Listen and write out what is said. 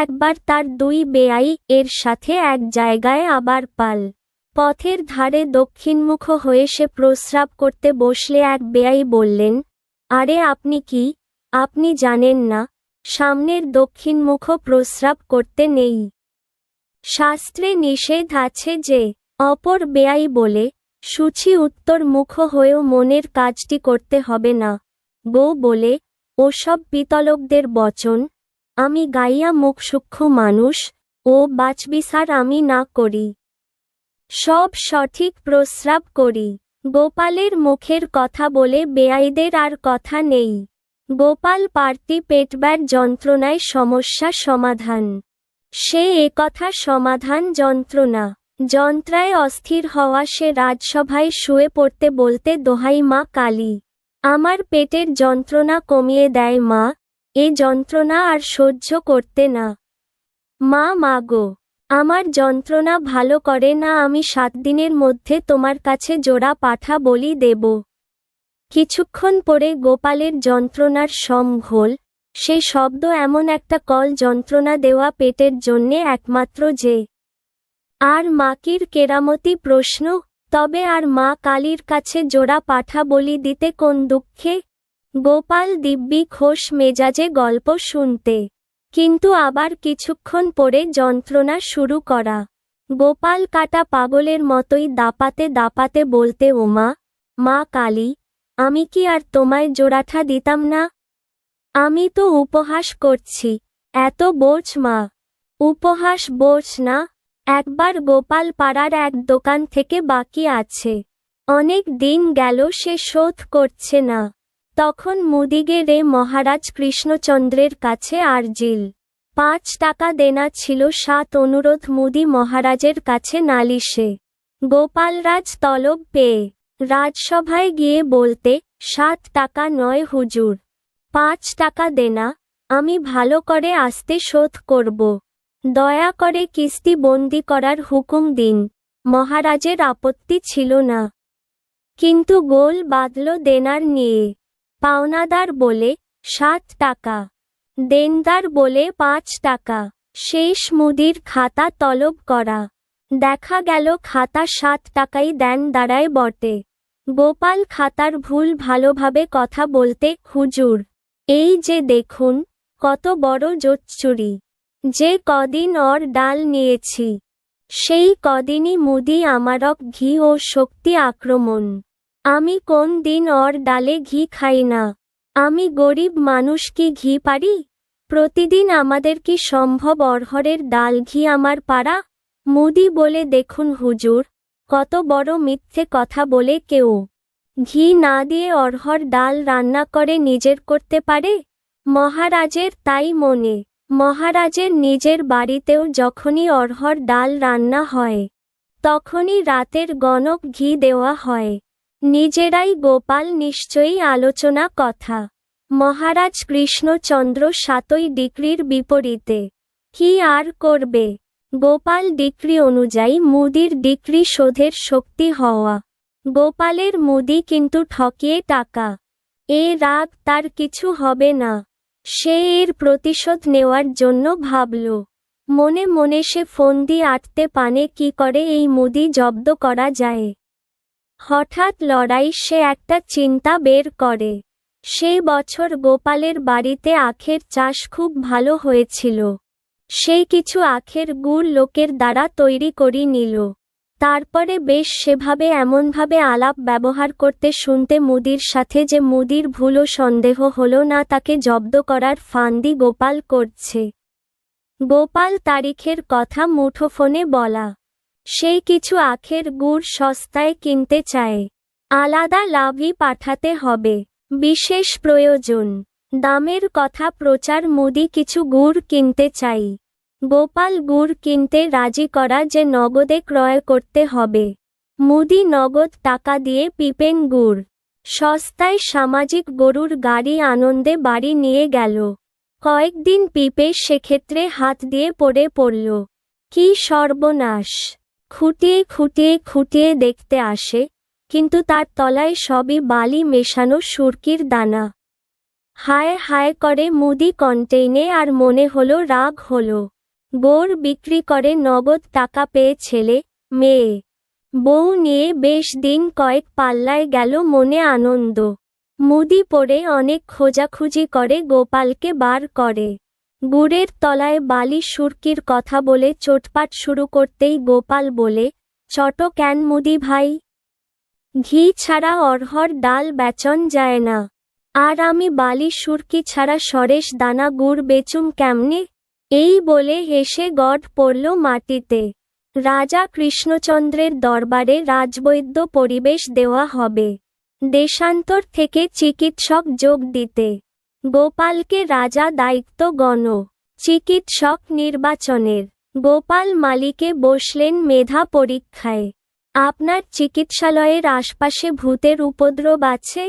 একবার তার দুই বেয়াই এর সাথে এক জায়গায় আবার পাল পথের ধারে দক্ষিণমুখ হয়ে সে প্রস্রাব করতে বসলে এক বেয়াই বললেন, আরে আপনি কি, আপনি জানেন না সামনের দক্ষিণমুখ প্রস্রাব করতে নেই, শাস্ত্রে নিষেধ আছে যে। অপর বেয়াই বলে, শুছি উত্তর মুখ হয়েও মনের কাজটি করতে হবে না। গো বলে, ওসব পিতলকদের বচন, আমি গাইয়া মুখ সূক্ষ্ম মানুষ, ও বাচবিচার আমি না করি, সব সঠিক প্রস্রাব করি। গোপালের মুখের কথা বলে বেয়াইদের আর কথা নেই। গোপাল পার্টি পেটবার যন্ত্রণায় সমস্যা সমাধান। সে একথা সমাধান যন্ত্রণায় অস্থির হওয়া সে রাজসভায় শুয়ে পড়তে বলতে, দোহাই মা কালী, আমার পেটের যন্ত্রণা কমিয়ে দেয় মা, এ যন্ত্রণা আর সহ্য করতে না। মা গো, আমার যন্ত্রণা ভালো করে না, আমি 7 দিনের মধ্যে তোমার কাছে জোড়া পাঠা বলি দেব। কিছুক্ষণ পরে গোপালের যন্ত্রণার সম্ভোল, সে শব্দ এমন একটা কল যন্ত্রণা দেওয়া পেটের জন্যে একমাত্র যে। আর মাকির কেরামতি প্রশ্ন, তবে আর মা কালীর কাছে জোড়া পাঠা বলি দিতে কোন দুঃখে? গোপাল দিব্যি খোশ মেজাজে গল্প শুনতে, কিন্তু আবার কিছুক্ষণ পরে যন্ত্রণা শুরু করা। গোপাল কাটা পাগলের মতোই দাপাতে দাপাতে বলতে, ওমা, মা কালী, আমি কি আর তোমায় জোড়াঠা দিতাম না? আমি তো উপহাস করছি, এত বোঝ মা। উপহাস বোঝ না, একবার গোপাল পাড়ার এক দোকান থেকে বাকি আছে, অনেক দিন গেল সে শোধ করছে না। তখন মুদিগে রে মহারাজ কৃষ্ণচন্দ্রের কাছে আর্জিল 5 টাকা দেনা ছিল। 7 অনুরোধ মুদি মহারাজের কাছে নালিশে। গোপালরাজ তলব পেয়ে রাজসভায় গিয়ে বলতে, 7 টাকা নয় হুজুর, 5 টাকা দেনা, আমি ভালো করে আস্তে শোধ করব, দয়া করে কিস্তি বন্দি করার হুকুম দিন। মহারাজের আপত্তি ছিল না, কিন্তু গোল বাঁধল দেনার নিয়ে। পাওনাদার বলে 7 টাকা, দেনদার বলে 5 টাকা। শেষ মুদির খাতা তলব করা, দেখা গেল খাতা 7 টাকাই দেন দাঁড়ায় বটে। গোপাল খাতার ভুল ভালোভাবে কথা বলতে, হুজুর, এই যে দেখুন কত বড় জোচ্চুরি, যে কদিন ওর ডাল নিয়েছি, সেই কদিনই মুদি আমারক ঘি ও শক্তি আক্রমণ। আমি কোন দিন ওর ডালে ঘি খাই না। আমি গরিব মানুষ, কি ঘি পারি? প্রতিদিন আমাদের কি সম্ভব অরহরের ডাল ঘি আমার পাড়া? মুদি বলে, দেখুন হুজুর, কত বড় মিথ্যে কথা বলে কেউ ঘি না দিয়ে অরহর ডাল রান্না করে নিজের করতে পারে? মহারাজের তাই মনে। মহারাজের নিজের বাড়িতেও যখনই অরহর ডাল রান্না হয়, তখনই রাতের গনক ঘি দেওয়া হয়। নিজেরাই গোপাল নিশ্চয়ই আলোচনা কথা। মহারাজ কৃষ্ণচন্দ্র 7ই ডিক্রির বিপরীতে, কি আর করবে? গোপাল ডিক্রি অনুযায়ী মুদির ডিক্রি শোধের শক্তি হওয়া। গোপালের মুদি কিন্তু ঠকিয়ে টাকা। এ রাগ তার কিছু হবে না। সে এর প্রতিশোধ নেওয়ার জন্য ভাবল। মনে মনে সে ফন্দি আটতে পানে কি করে এই মুদি জব্দ করা যায়। হঠাৎ লড়াই সে একটা চিন্তা বের করে। সেই বছর গোপালের বাড়িতে আখের চাষ খুব ভালো হয়েছিল। সেই কিছু আখের গুড় লোকের দ্বারা তৈরি করি নিল। তারপরে বেশ সেভাবে এমনভাবে আলাপ ব্যবহার করতে শুনতে মুদির সাথে যে মুদির ভুলও সন্দেহ হলো না তাকে জব্দ করার ফান্দি গোপাল করছে। গোপাল তারিখের কথা মুঠোফোনে বলা। সেই কিছু আখের গুড় সস্তায় কিনতে চায়। আলাদা লাভই পাঠাতে হবে। বিশেষ প্রয়োজন। দামের কথা প্রচার মুদি কিছু গুড় কিনতে চাই। গোপাল গুড় কিনতে রাজি করা যে নগদে ক্রয় করতে হবে। মুদি নগদ টাকা দিয়ে পিপেন গুড় সস্তায় সামাজিক গরুর গাড়ি আনন্দে বাড়ি নিয়ে গেল। কয়েকদিন পিপে সেক্ষেত্রে হাত দিয়ে পড়ে পড়ল। কি সর্বনাশ! খুঁটিয়ে খুঁটিয়ে খুঁটিয়ে দেখতে আসে, কিন্তু তার তলায় সবই বালি মেশানো সুরকির দানা। হায় হায় করে মুদি কন্টেইনে আর মনে হলো রাগ হলো। গোড় বিক্রি করে নগদ টাকা পেয়ে ছেলে, মেয়ে, বউ নিয়ে বেশ দিন কয়েক পাল্লায় গেল মনে আনন্দ। মুদি পড়ে অনেক খোঁজাখুঁজি করে গোপালকে বার করে। গুড়ের তলায় বালি সুরকির কথা বলে চোটপাট শুরু করতেই গোপাল বলে, চট কেন মুদি ভাই? ঘি ছাড়া অরহর ডাল বেচন যায় না। আর আমি বালি সুরকি ছাড়া সরেস দানা গুড় বেচুম কেমনে? এই বলে হেসে গড পড়ল মাটিতে। রাজা কৃষ্ণচন্দ্রের দরবারে রাজবৈদ্য পরিবেশ দেওয়া হবে। দেশান্তর থেকে চিকিৎসক যোগ দিতে। গোপালকে রাজা দায়িত্ব গণ। চিকিৎসক নির্বাচনের। গোপাল মালিকে বসলেন মেধা পরীক্ষায়। আপনার চিকিৎসালয়ের আশপাশে ভূতের উপদ্রব আছে?